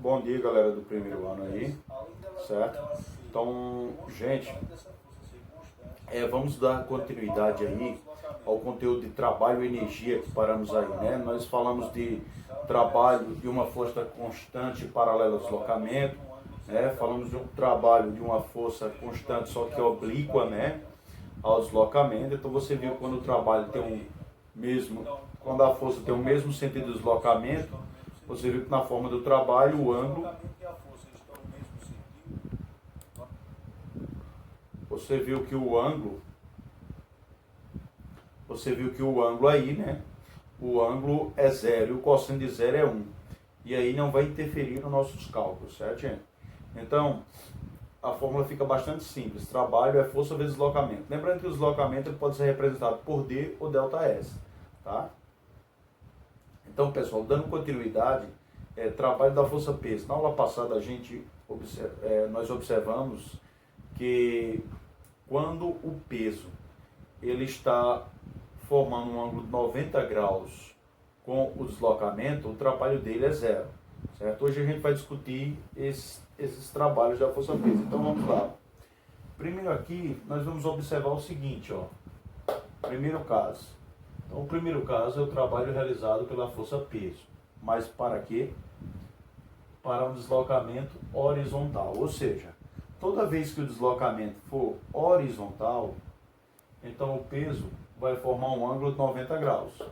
Bom dia, galera do primeiro ano aí, certo? Então, gente, vamos dar continuidade aí ao conteúdo de trabalho e energia que paramos aí, né? Nós falamos de trabalho de uma força constante paralela ao deslocamento, né? Falamos de um trabalho de uma força constante, só que oblíqua, né? Ao deslocamento. Então, você viu quando o trabalho tem quando a força tem o mesmo sentido de deslocamento, você viu que na forma do trabalho, o ângulo, você viu que o ângulo aí, né? O ângulo é zero e o cosseno de zero é 1. E aí não vai interferir nos nossos cálculos, certo, gente? Então, a fórmula fica bastante simples. Trabalho é força vezes deslocamento. Lembrando que o deslocamento ele pode ser representado por D ou ΔS, tá? Então, pessoal, dando continuidade, trabalho da força peso. Na aula passada nós observamos que quando o peso ele está formando um ângulo de 90 graus com o deslocamento, o trabalho dele é zero, certo? Hoje a gente vai discutir esses trabalhos da força peso. Então vamos lá. Primeiro aqui nós vamos observar o seguinte, ó. Primeiro caso. Então o primeiro caso é o trabalho realizado pela força peso. Mas para quê? Para um deslocamento horizontal, ou seja, toda vez que o deslocamento for horizontal, então o peso vai formar um ângulo de 90 graus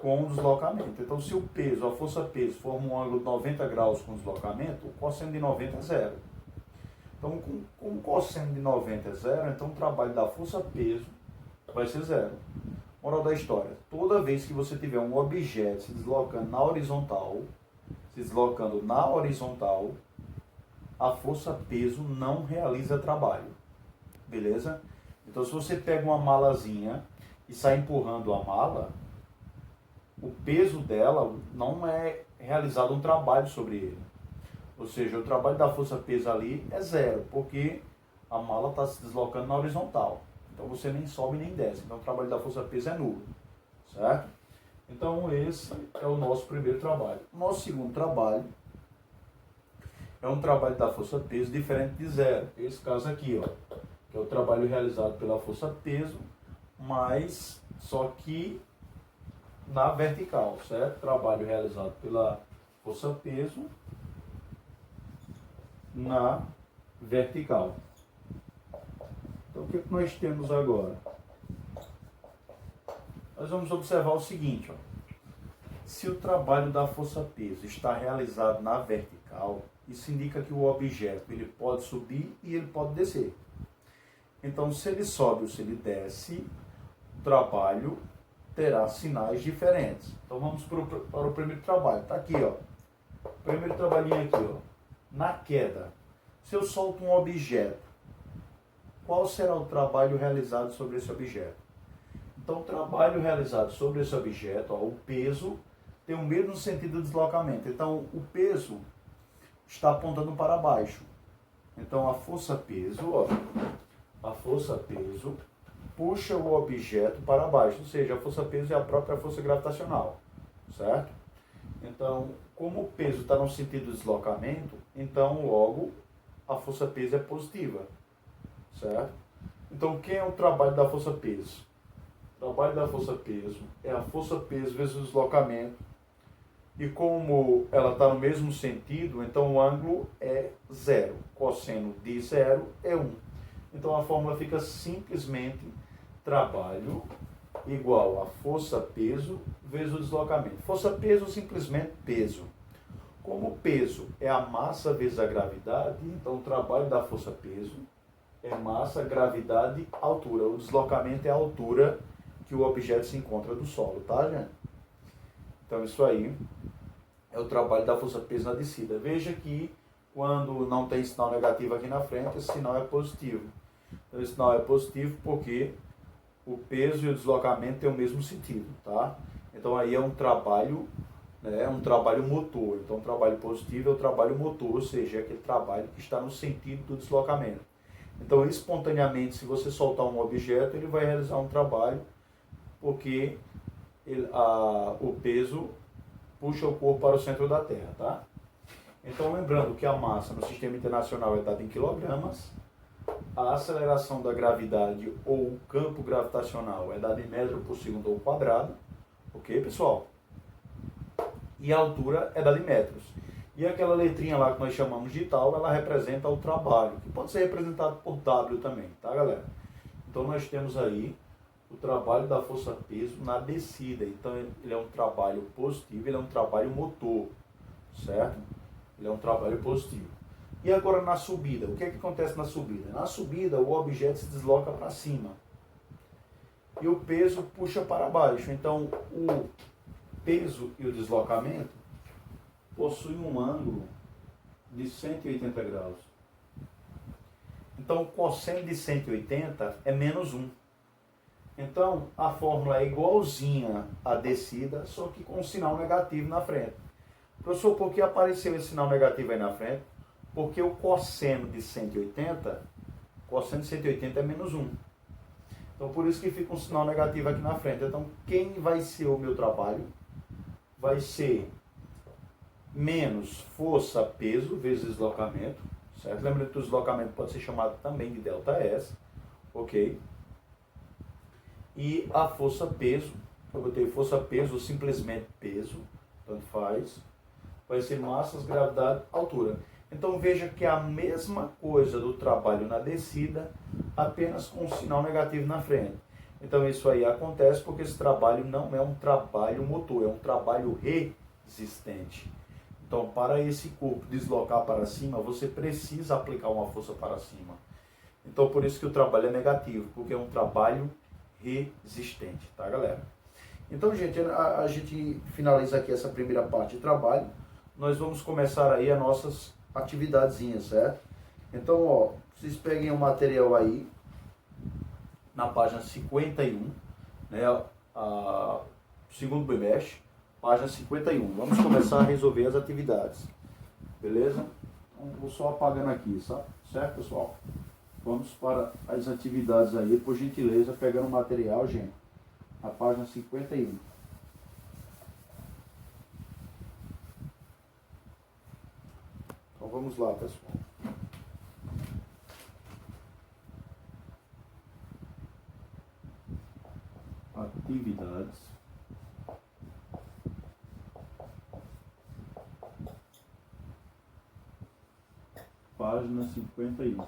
com o deslocamento. Então, se o peso, a força peso, forma um ângulo de 90 graus com o deslocamento, o cosseno de 90 é zero. Então, com o cosseno de 90 é zero, então o trabalho da força peso vai ser zero. Moral da história, toda vez que você tiver um objeto se deslocando na horizontal, a força peso não realiza trabalho. Beleza? Então, se você pega uma malazinha e sai empurrando a mala, o peso dela não é realizado um trabalho sobre ele. Ou seja, o trabalho da força peso ali é zero, porque a mala está se deslocando na horizontal. Então, você nem sobe nem desce. Então, o trabalho da força peso é nulo. Certo? Então, esse é o nosso primeiro trabalho. Nosso segundo trabalho é um trabalho da força peso diferente de zero. Esse caso aqui, ó, que é o trabalho realizado pela força peso, mas só que na vertical, certo? Trabalho realizado pela força peso na vertical. Então, o que nós temos agora? Nós vamos observar o seguinte, ó. Se o trabalho da força peso está realizado na vertical, isso indica que o objeto ele pode subir e ele pode descer. Então, se ele sobe ou se ele desce, o trabalho terá sinais diferentes. Então, vamos para o primeiro trabalho. Está aqui, ó. Primeiro trabalhinho aqui, ó. Na queda, se eu solto um objeto, qual será o trabalho realizado sobre esse objeto? Então, o trabalho realizado sobre esse objeto, ó, o peso, tem o mesmo sentido de deslocamento. Então, o peso está apontando para baixo. Então, a força peso, ó, puxa o objeto para baixo, ou seja, a força peso é a própria força gravitacional, certo? Então, como o peso está no sentido de deslocamento, então logo a força peso é positiva, certo? Então, quem é o trabalho da força peso? O trabalho da força peso é a força peso vezes o deslocamento, e como ela está no mesmo sentido, então o ângulo é zero, cosseno de zero é 1. Então a fórmula fica simplesmente trabalho igual a força peso vezes o deslocamento. Força peso simplesmente peso. Como peso é a massa vezes a gravidade, então o trabalho da força peso é massa, gravidade, altura. O deslocamento é a altura que o objeto se encontra do solo, tá, gente? Então isso aí é o trabalho da força peso na descida. Veja que quando não tem sinal negativo aqui na frente, esse sinal é positivo. Então, esse sinal é positivo porque o peso e o deslocamento têm o mesmo sentido, tá? Então, aí é um trabalho, né, um trabalho motor. Então, o trabalho positivo é o trabalho motor, ou seja, é aquele trabalho que está no sentido do deslocamento. Então, espontaneamente, se você soltar um objeto, ele vai realizar um trabalho porque o peso puxa o corpo para o centro da Terra, tá? Então, lembrando que a massa no sistema internacional é dada em quilogramas, a aceleração da gravidade ou o campo gravitacional é dado em metro por segundo ao quadrado, ok, pessoal? E a altura é dada em metros. E aquela letrinha lá que nós chamamos de tal, ela representa o trabalho, que pode ser representado por W também, tá, galera? Então, nós temos aí o trabalho da força-peso na descida. Então, ele é um trabalho positivo, ele é um trabalho motor, certo? Ele é um trabalho positivo. E agora na subida, o que é que acontece na subida? Na subida, o objeto se desloca para cima e o peso puxa para baixo. Então, o peso e o deslocamento possuem um ângulo de 180 graus. Então, o cosseno de 180 é menos 1. Então, a fórmula é igualzinha à descida, só que com um sinal negativo na frente. Professor, por que apareceu esse sinal negativo aí na frente? Porque o cosseno de 180 é menos 1. Então, por isso que fica um sinal negativo aqui na frente. Então, quem vai ser o meu trabalho? Vai ser menos força, peso, vezes deslocamento, certo? Lembrando que o deslocamento pode ser chamado também de ΔS, ok? E a força, peso, eu botei força, peso, ou simplesmente peso, tanto faz, vai ser massas, gravidade, altura. Então veja que é a mesma coisa do trabalho na descida, apenas com um sinal negativo na frente. Então isso aí acontece porque esse trabalho não é um trabalho motor, é um trabalho resistente. Então para esse corpo deslocar para cima, você precisa aplicar uma força para cima. Então por isso que o trabalho é negativo, porque é um trabalho resistente, tá, galera? Então, gente, a gente finaliza aqui essa primeira parte de trabalho. Nós vamos começar aí as nossas atividadezinhas, certo? Então, ó, vocês peguem o material aí na página 51, né, segundo bimestre, página 51. Vamos começar a resolver as atividades, beleza? Então, vou só apagando aqui, certo, pessoal? Vamos para as atividades aí, por gentileza, pegando o material, gente, na página 51. Então vamos lá, pessoal. Atividades. Página 51.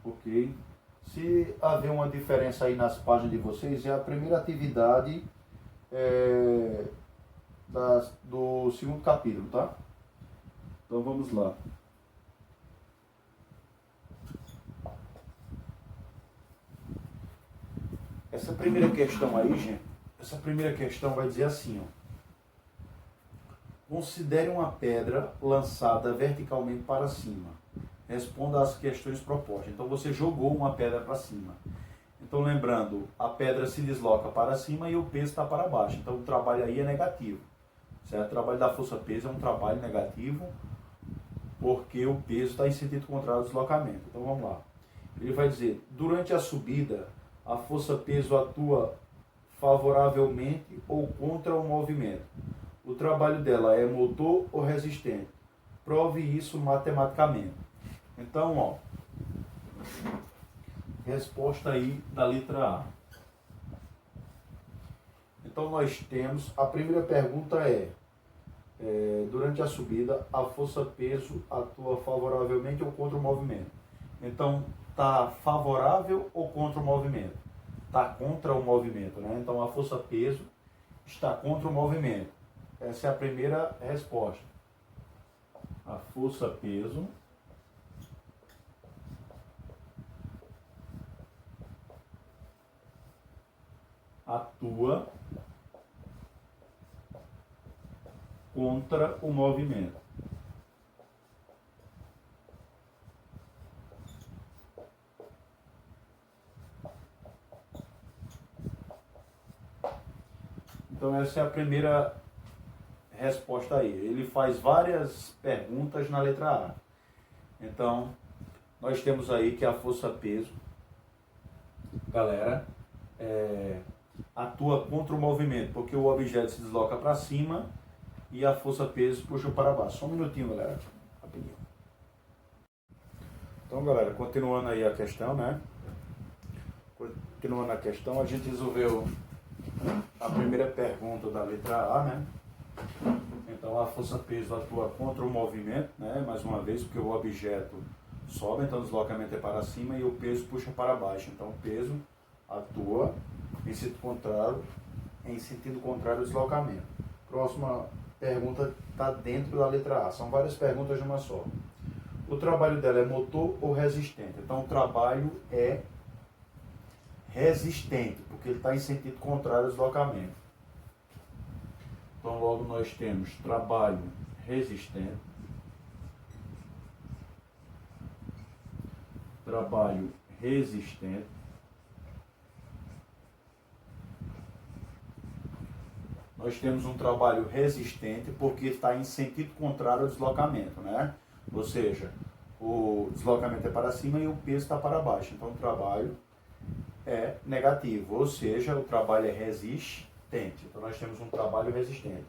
Ok. Se haver uma diferença aí nas páginas de vocês, é a primeira atividade do segundo capítulo, tá? Então vamos lá. Essa primeira questão aí, gente, essa primeira questão vai dizer assim, ó. Considere uma pedra lançada verticalmente para cima. Responda às questões propostas. Então você jogou uma pedra para cima. Então lembrando, a pedra se desloca para cima e o peso está para baixo. Então o trabalho aí é negativo. Certo? O trabalho da força-peso é um trabalho negativo porque o peso está em sentido contrário ao deslocamento. Então vamos lá. Ele vai dizer, durante a subida, a força-peso atua favoravelmente ou contra o movimento. O trabalho dela é motor ou resistente? Prove isso matematicamente. Então, ó, resposta aí da letra A. Então nós temos, a primeira pergunta durante a subida, a força-peso atua favoravelmente ou contra o movimento? Então, está favorável ou contra o movimento? Está contra o movimento, né? Então a força-peso está contra o movimento. Essa é a primeira resposta. A força-peso atua contra o movimento. Então essa é a primeira resposta aí. Ele faz várias perguntas na letra A. Então, nós temos aí que a força-peso, galera, atua contra o movimento, porque o objeto se desloca para cima e a força-peso puxa para baixo. Só um minutinho, galera. Rapidinho. Então, galera, continuando aí a questão, né? Continuando a questão, a gente resolveu a primeira pergunta da letra A, né? Então, a força-peso atua contra o movimento, né? Mais uma vez, porque o objeto sobe, então o deslocamento é para cima e o peso puxa para baixo. Então, o peso atua em sentido contrário ao deslocamento. Próxima pergunta está dentro da letra A. São várias perguntas de uma só. O trabalho dela é motor ou resistente? Então, o trabalho é resistente, porque ele está em sentido contrário ao deslocamento. Então, logo nós temos trabalho resistente, trabalho resistente, nós temos um trabalho resistente porque está em sentido contrário ao deslocamento, né? Ou seja, o deslocamento é para cima e o peso está para baixo. Então, o trabalho é negativo, ou seja, o trabalho é resistente. Então, nós temos um trabalho resistente.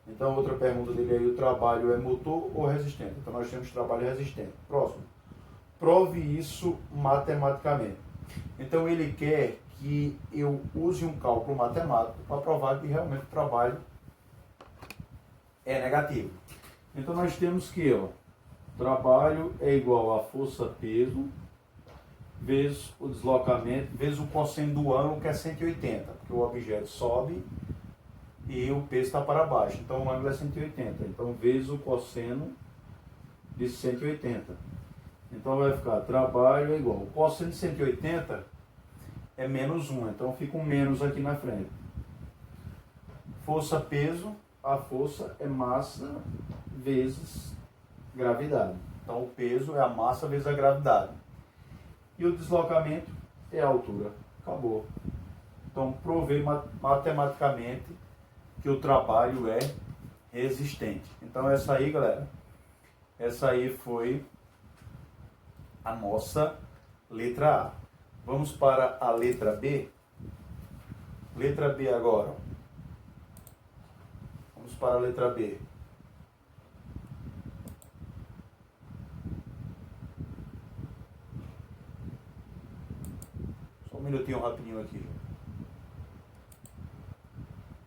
Então, outra pergunta dele aí, o trabalho é motor ou resistente? Então, nós temos trabalho resistente. Próximo. Prove isso matematicamente. Então, ele quer que eu use um cálculo matemático para provar que realmente o trabalho é negativo. Então, nós temos que o trabalho é igual a força-peso vezes o deslocamento, vezes o cosseno do ângulo, que é 180, porque o objeto sobe e o peso está para baixo. Então, o ângulo é 180. Então, vezes o cosseno de 180. Então, vai ficar trabalho é igual. O cosseno de 180 é menos 1. Então, fica um menos aqui na frente. Força-peso, a força é massa vezes gravidade. Então, o peso é a massa vezes a gravidade. E o deslocamento é a altura. Acabou. Então, provei matematicamente que o trabalho é resistente. Então, essa aí, galera, essa aí foi a nossa letra A. Vamos para a letra B. Letra B agora. Vamos para a letra B. Só um minutinho rapidinho aqui.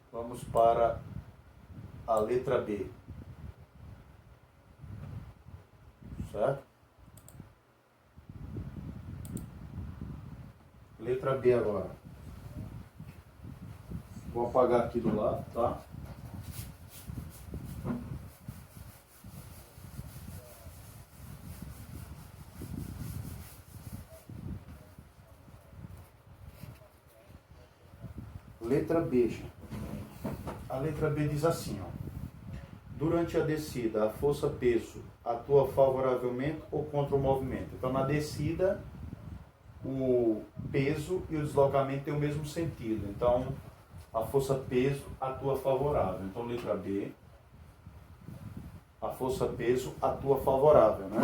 Vamos para a letra B. Certo? Letra B agora. Vou apagar aqui do lado, tá? Letra B. A letra B diz assim, ó. Durante a descida, a força-peso atua favoravelmente ou contra o movimento? Então, na descida, o peso e o deslocamento têm o mesmo sentido. Então, a força-peso atua favorável. Então, letra B, a força-peso atua favorável, né?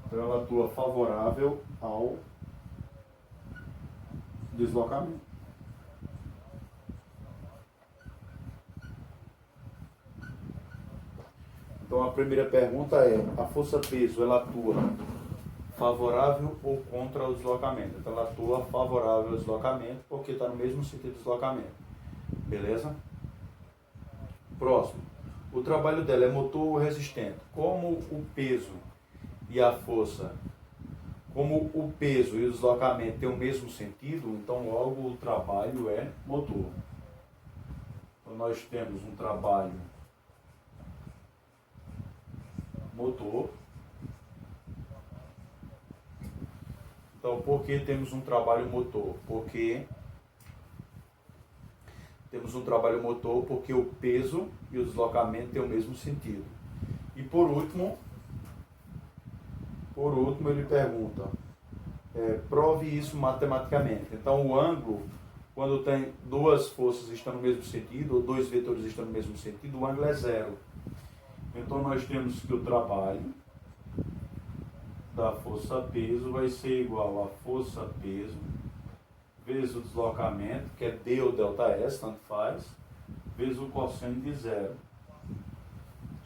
Então, ela atua favorável ao deslocamento. Então, a primeira pergunta é, a força-peso, ela atua favorável ou contra o deslocamento? Então, ela atua favorável ao deslocamento, porque está no mesmo sentido do deslocamento. Beleza? Próximo. O trabalho dela é motor ou resistente? Como o peso e a força, como o peso e o deslocamento têm o mesmo sentido, então logo o trabalho é motor. Então nós temos um trabalho motor. Então, por que temos um trabalho motor? Porque temos um trabalho motor porque o peso e o deslocamento têm o mesmo sentido. E por último ele pergunta, prove isso matematicamente. Então, o ângulo Quando tem duas forças estão no mesmo sentido, ou dois vetores estão no mesmo sentido, o ângulo é zero. Então nós temos que o trabalho da força-peso vai ser igual a força-peso vezes o deslocamento, que é D ou ΔS, tanto faz, vezes o cosseno de zero.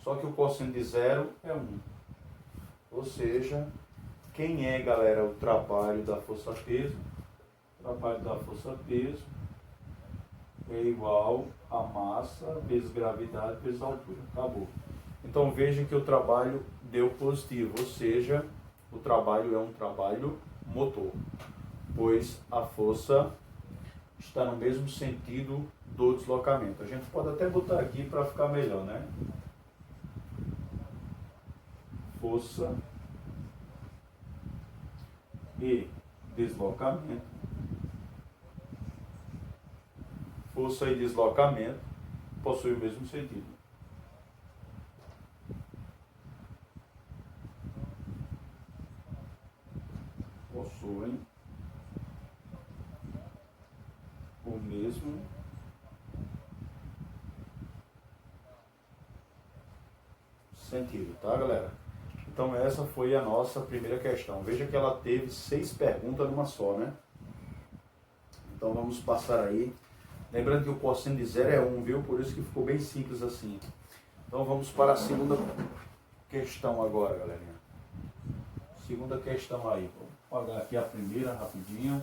Só que o cosseno de zero é 1. Ou seja, quem é, galera, o trabalho da força-peso? O trabalho da força-peso é igual a massa vezes gravidade vezes altura. Acabou. Então veja que o trabalho deu positivo, ou seja, o trabalho é um trabalho motor, pois a força está no mesmo sentido do deslocamento. A gente pode até botar aqui para ficar melhor, né? Força e deslocamento. Força e deslocamento possuem o mesmo sentido. Possuem o mesmo sentido, tá, galera? Então essa foi a nossa primeira questão. Veja que ela teve 6 perguntas numa só, né? Então vamos passar aí. Lembrando que o cosseno de zero é 1, viu? Por isso que ficou bem simples assim. Então vamos para a segunda questão agora, galerinha. Segunda questão aí. Vou apagar aqui a primeira rapidinho.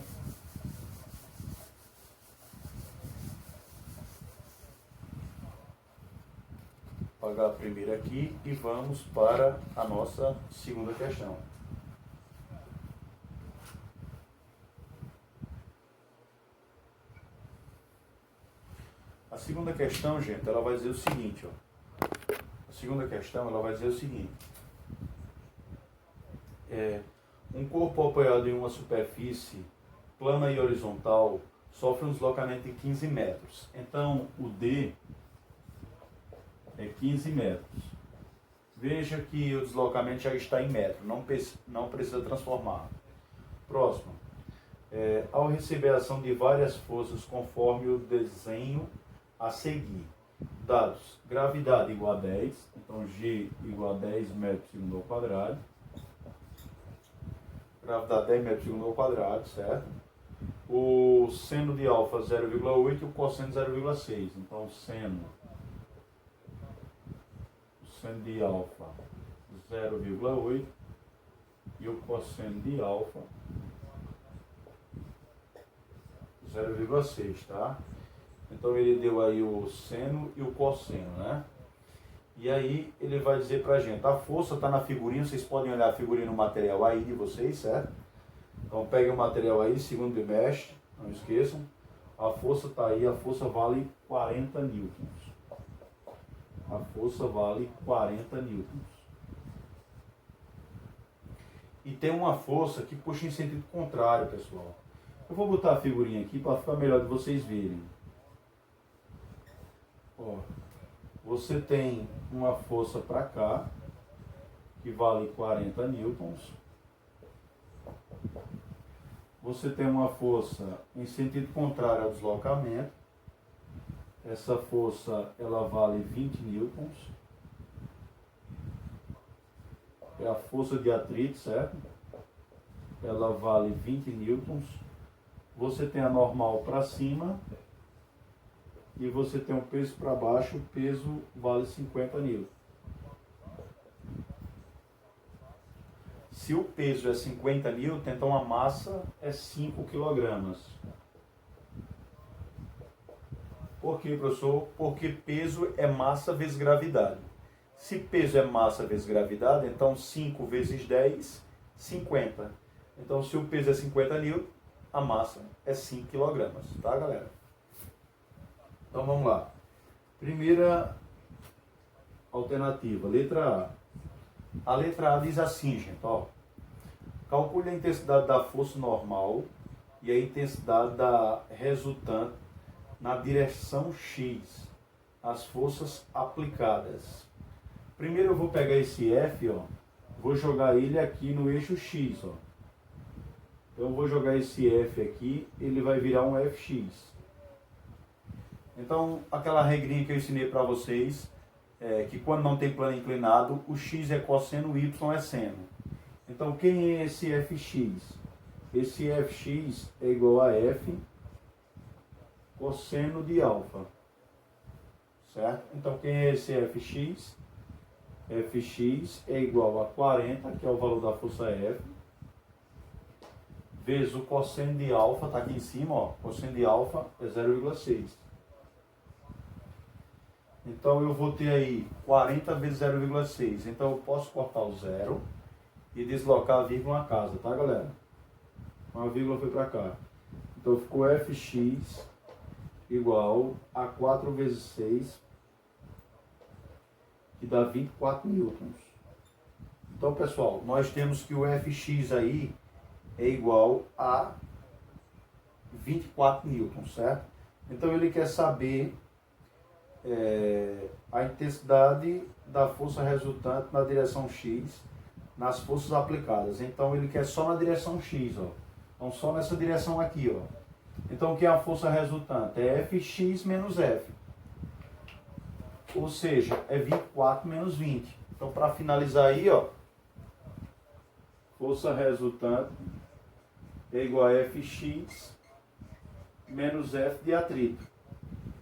Apagar a primeira aqui e vamos para a nossa segunda questão. A segunda questão, gente, ela vai dizer o seguinte, ó. A segunda questão, ela vai dizer o seguinte. Um corpo apoiado em uma superfície plana e horizontal sofre um deslocamento de 15 metros. Então, o D é 15 metros. Veja que o deslocamento já está em metro, não precisa transformar. Próximo. Ao receber a ação de várias forças conforme o desenho a seguir. Dados: gravidade igual a 10, então G igual a 10 metros por segundo ao quadrado. Gravidade 10 metros por segundo ao quadrado, certo? O seno de alfa 0,8 e o cosseno 0,6. Então o seno de alfa 0,8 e o cosseno de alfa 0,6, tá? Então ele deu aí o seno e o cosseno, né? E aí ele vai dizer pra gente, a força está na figurinha, vocês podem olhar a figurinha no material aí de vocês, certo? Então pegue o material aí, segundo bimestre, não esqueçam. A força está aí, a força vale 40 newtons. A força vale 40 newtons. E tem uma força que puxa em sentido contrário, pessoal. Eu vou botar a figurinha aqui para ficar melhor de vocês verem. Ó, você tem uma força para cá, que vale 40 newtons. Você tem uma força em sentido contrário ao deslocamento. Essa força, ela vale 20 newtons. É a força de atrito, certo? Ela vale 20 newtons. Você tem a normal para cima. E você tem um peso para baixo, o peso vale 50 newtons. Se o peso é 50 newtons, então a massa é 5 kg. Por quê, professor? Porque peso é massa vezes gravidade. Se peso é massa vezes gravidade, então 5 vezes 10, 50. Então se o peso é 50 newtons, a massa é 5 kg, tá, galera? Então vamos lá. Primeira alternativa, letra A. A letra A diz assim, gente, ó. Calcule a intensidade da força normal e a intensidade da resultante na direção X, as forças aplicadas. Primeiro eu vou pegar esse F, ó, vou jogar ele aqui no eixo X, ó. Então eu vou jogar esse F aqui, ele vai virar um Fx. Então, aquela regrinha que eu ensinei para vocês, que quando não tem plano inclinado, o x é cosseno, o y é seno. Então, quem é esse fx? Esse fx é igual a f cosseno de alfa. Certo? Então, quem é esse fx? Fx é igual a 40, que é o valor da força F, vezes o cosseno de alfa, está aqui em cima, ó, cosseno de alfa é 0,6. Então eu vou ter aí 40 vezes 0,6. Então eu posso cortar o zero e deslocar a vírgula na casa, tá, galera? Uma vírgula foi para cá. Então ficou Fx igual a 4 vezes 6, que dá 24 newtons. Então, pessoal, nós temos que o Fx aí é igual a 24 newtons, certo? Então ele quer saber a intensidade da força resultante na direção x nas forças aplicadas. Então ele quer só na direção x, ó. Então só nessa direção aqui, ó. Então o que é a força resultante? É Fx menos F. Ou seja, é 24 menos 20. Então para finalizar aí, ó, força resultante é igual a Fx menos F de atrito.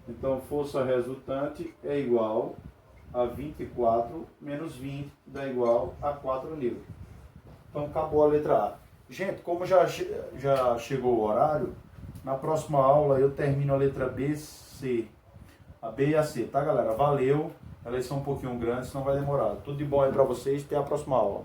Então, força resultante é igual a 24 menos 20, dá igual a 4 newtons. Então, acabou a letra A. Gente, como já chegou o horário, na próxima aula eu termino a letra B, C. A B e a C, tá, galera? Valeu. Elas são um pouquinho grandes, não vai demorar. Tudo de bom aí pra vocês. Até a próxima aula.